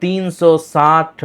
360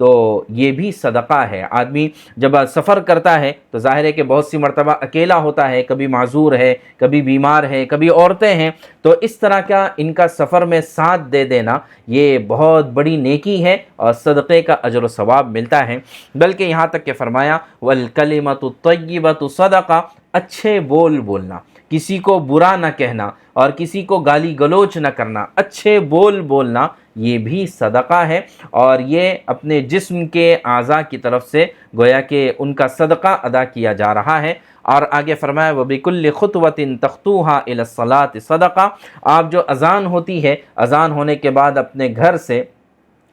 تو یہ بھی صدقہ ہے۔ آدمی جب سفر کرتا ہے تو ظاہر ہے کہ بہت سی مرتبہ اکیلا ہوتا ہے، کبھی معذور ہے، کبھی بیمار ہے، کبھی عورتیں ہیں، تو اس طرح کا ان کا سفر میں ساتھ دے دینا یہ بہت بڑی نیکی ہے اور صدقے کا اجر و ثواب ملتا ہے۔ بلکہ یہاں تک کہ فرمایا وَالْكَلِمَةُ الطَّيِّبَةُ صَدَقَةٌ، اچھے بول بولنا، کسی کو برا نہ کہنا اور کسی کو گالی گلوچ نہ کرنا، اچھے بول بولنا یہ بھی صدقہ ہے، اور یہ اپنے جسم کے اعضاء کی طرف سے گویا کہ ان کا صدقہ ادا کیا جا رہا ہے۔ اور آگے فرمایا وَبِكُلِّ خُطْوَةٍ تَخْطُوهَا إِلَى الصَّلَاةِ صَدَقَةٌ، آپ جو اذان ہوتی ہے، اذان ہونے کے بعد اپنے گھر سے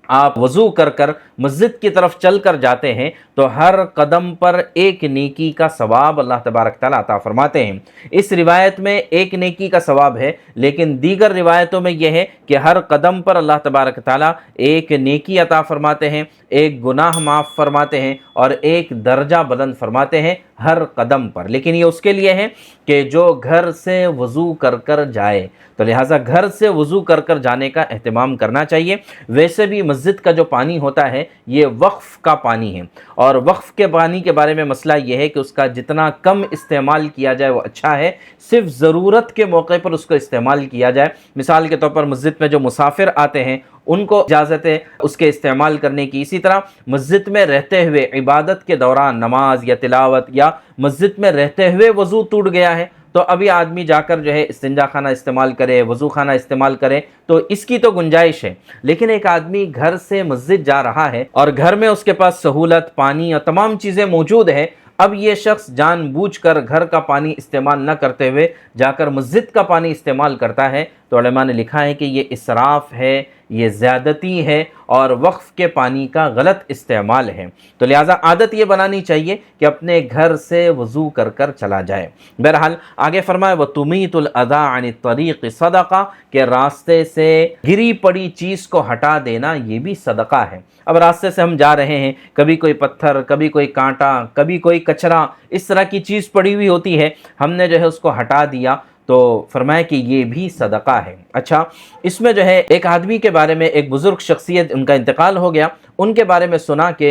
آپ وضو کر کر مسجد کی طرف چل کر جاتے ہیں تو ہر قدم پر ایک نیکی کا ثواب اللہ تبارک تعالیٰ عطا فرماتے ہیں۔ اس روایت میں ایک نیکی کا ثواب ہے، لیکن دیگر روایتوں میں یہ ہے کہ ہر قدم پر اللہ تبارک تعالیٰ ایک نیکی عطا فرماتے ہیں، ایک گناہ معاف فرماتے ہیں اور ایک درجہ بلند فرماتے ہیں ہر قدم پر۔ لیکن یہ اس کے لیے ہے کہ جو گھر سے وضو کر کر جائے، تو لہٰذا گھر سے وضو کر کر جانے کا اہتمام کرنا چاہیے۔ ویسے بھی مسجد کا جو پانی ہوتا ہے یہ وقف کا پانی ہے، اور وقف کے پانی کے بارے میں مسئلہ یہ ہے کہ اس کا جتنا کم استعمال کیا جائے وہ اچھا ہے، صرف ضرورت کے موقع پر اس کو استعمال کیا جائے۔ مثال کے طور پر مسجد میں جو مسافر آتے ہیں ان کو اجازت ہے اس کے استعمال کرنے کی۔ اسی طرح مسجد میں رہتے ہوئے عبادت کے دوران نماز یا تلاوت یا مسجد میں رہتے ہوئے وضو ٹوٹ گیا ہے تو ابھی آدمی جا کر جو ہے استنجا خانہ استعمال کرے، وضو خانہ استعمال کرے، تو اس کی تو گنجائش ہے۔ لیکن ایک آدمی گھر سے مسجد جا رہا ہے اور گھر میں اس کے پاس سہولت، پانی اور تمام چیزیں موجود ہے، اب یہ شخص جان بوجھ کر گھر کا پانی استعمال نہ کرتے ہوئے جا کر مسجد کا پانی استعمال کرتا ہے تو علماء نے لکھا ہے کہ یہ اسراف ہے، یہ زیادتی ہے اور وقف کے پانی کا غلط استعمال ہے۔ تو لہٰذا عادت یہ بنانی چاہیے کہ اپنے گھر سے وضو کر کر چلا جائے۔ بہرحال آگے فرمایا وَتُمِيتُ الْأَذَىٰ عَنِ الطَّرِيقِ صَدَقَةٌ، کہ راستے سے گری پڑی چیز کو ہٹا دینا یہ بھی صدقہ ہے۔ اب راستے سے ہم جا رہے ہیں، کبھی کوئی پتھر، کبھی کوئی کانٹا، کبھی کوئی کچرا، اس طرح کی چیز پڑی ہوئی ہوتی ہے، ہم نے جو ہے اس کو ہٹا دیا تو فرمایا کہ یہ بھی صدقہ ہے۔ اچھا، اس میں جو ہے ایک آدمی کے بارے میں، ایک بزرگ شخصیت، ان کا انتقال ہو گیا، ان کے بارے میں سنا کہ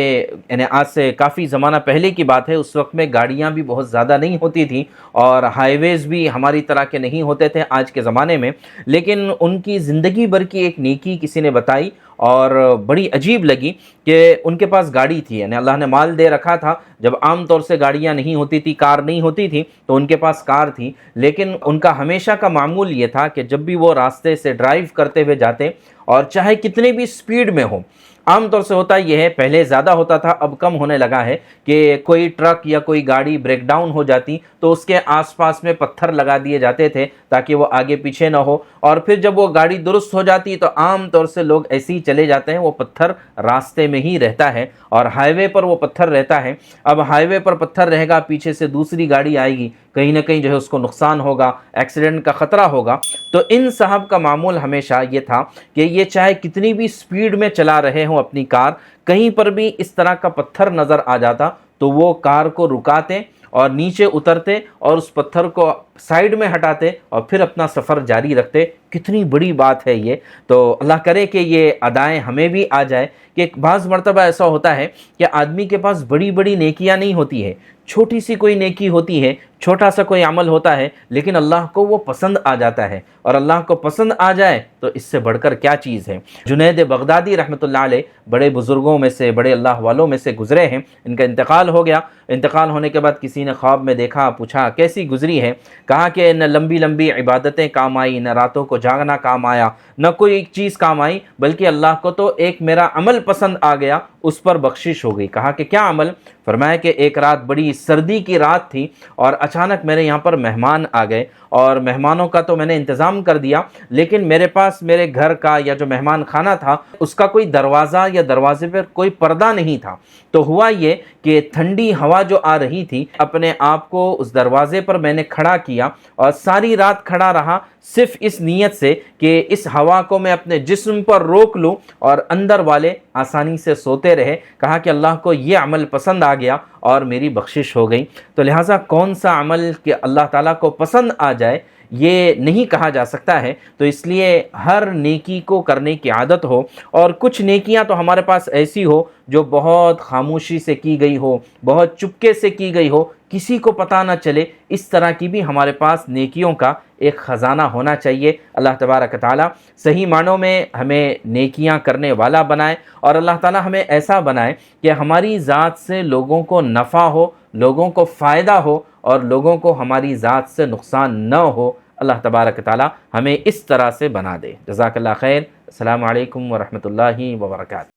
یعنی آج سے کافی زمانہ پہلے کی بات ہے، اس وقت میں گاڑیاں بھی بہت زیادہ نہیں ہوتی تھیں اور ہائی ویز بھی ہماری طرح کے نہیں ہوتے تھے آج کے زمانے میں، لیکن ان کی زندگی بھر کی ایک نیکی کسی نے بتائی اور بڑی عجیب لگی کہ ان کے پاس گاڑی تھی، یعنی اللہ نے مال دے رکھا تھا۔ جب عام طور سے گاڑیاں نہیں ہوتی تھی، کار نہیں ہوتی تھی، تو ان کے پاس کار تھی، لیکن ان کا ہمیشہ کا معمول یہ تھا کہ جب بھی وہ راستے سے ڈرائیو کرتے ہوئے جاتے اور چاہے کتنی بھی سپیڈ میں ہو، عام طور سے ہوتا یہ ہے، پہلے زیادہ ہوتا تھا اب کم ہونے لگا ہے، کہ کوئی ٹرک یا کوئی گاڑی بریک ڈاؤن ہو جاتی تو اس کے آس پاس میں پتھر لگا دیے جاتے تھے تاکہ وہ آگے پیچھے نہ ہو، اور پھر جب وہ گاڑی درست ہو جاتی تو عام طور سے لوگ ایسے ہی چلے جاتے ہیں، وہ پتھر راستے میں ہی رہتا ہے اور ہائی وے پر وہ پتھر رہتا ہے۔ اب ہائی وے پر پتھر رہے گا، پیچھے سے دوسری گاڑی آئے گی، کہیں نہ کہیں جو ہے اس کو نقصان ہوگا، ایکسیڈنٹ کا خطرہ ہوگا۔ تو ان صاحب کا معمول ہمیشہ یہ تھا کہ یہ چاہے کتنی بھی سپیڈ میں چلا رہے ہوں اپنی کار، کہیں پر بھی اس طرح کا پتھر نظر آ جاتا تو وہ کار کو رکاتے اور نیچے اترتے اور اس پتھر کو سائیڈ میں ہٹاتے اور پھر اپنا سفر جاری رکھتے۔ کتنی بڑی بات ہے یہ، تو اللہ کرے کہ یہ ادائیں ہمیں بھی آ جائے کہ بعض مرتبہ ایسا ہوتا ہے کہ آدمی کے پاس بڑی بڑی نیکیاں نہیں ہوتی ہے، چھوٹی سی کوئی نیکی ہوتی ہے، چھوٹا سا کوئی عمل ہوتا ہے، لیکن اللہ کو وہ پسند آ جاتا ہے، اور اللہ کو پسند آ جائے تو اس سے بڑھ کر کیا چیز ہے۔ جنید بغدادی رحمۃ اللہ علیہ بڑے بزرگوں میں سے، بڑے اللہ والوں میں سے گزرے ہیں، ان کا انتقال ہو گیا۔ انتقال ہونے کے بعد کسی نے خواب میں دیکھا، پوچھا کیسی گزری ہے، کہا کہ نہ لمبی لمبی عبادتیں کام آئی، نہ راتوں کو جاگنا کام آیا، نہ کوئی ایک چیز کام آئی، بلکہ اللہ کو تو ایک میرا عمل پسند آ گیا، اس پر بخشش ہو گئی۔ کہا کہ کیا عمل؟ فرمایا کہ ایک رات بڑی سردی کی رات تھی اور اچانک میرے یہاں پر مہمان آ گئے، اور مہمانوں کا تو میں نے انتظام کر دیا، لیکن میرے پاس میرے گھر کا یا جو مہمان خانہ تھا اس کا کوئی دروازہ یا دروازے پر کوئی پردہ نہیں تھا۔ تو ہوا یہ کہ ٹھنڈی ہوا جو آ رہی تھی، اپنے آپ کو اس دروازے پر میں نے کھڑا کیا اور ساری رات کھڑا رہا، صرف اس نیت سے کہ اس ہوا کو میں اپنے جسم پر روک لوں اور اندر والے آسانی سے سوتے رہے۔ کہا کہ اللہ کو یہ عمل پسند آ گیا اور میری بخشش ہو گئی۔ تو لہٰذا کون سا عمل کہ اللہ تعالیٰ کو پسند آ جائے، یہ نہیں کہا جا سکتا ہے۔ تو اس لیے ہر نیکی کو کرنے کی عادت ہو، اور کچھ نیکیاں تو ہمارے پاس ایسی ہو جو بہت خاموشی سے کی گئی ہو، بہت چپکے سے کی گئی ہو، کسی کو پتہ نہ چلے، اس طرح کی بھی ہمارے پاس نیکیوں کا ایک خزانہ ہونا چاہیے۔ اللہ تبارک و تعالی صحیح معنوں میں ہمیں نیکیاں کرنے والا بنائے، اور اللہ تعالی ہمیں ایسا بنائے کہ ہماری ذات سے لوگوں کو نفع ہو، لوگوں کو فائدہ ہو، اور لوگوں کو ہماری ذات سے نقصان نہ ہو۔ اللہ تبارک و تعالی ہمیں اس طرح سے بنا دے۔ جزاک اللہ خیر۔ السلام علیکم ورحمۃ اللہ وبرکاتہ۔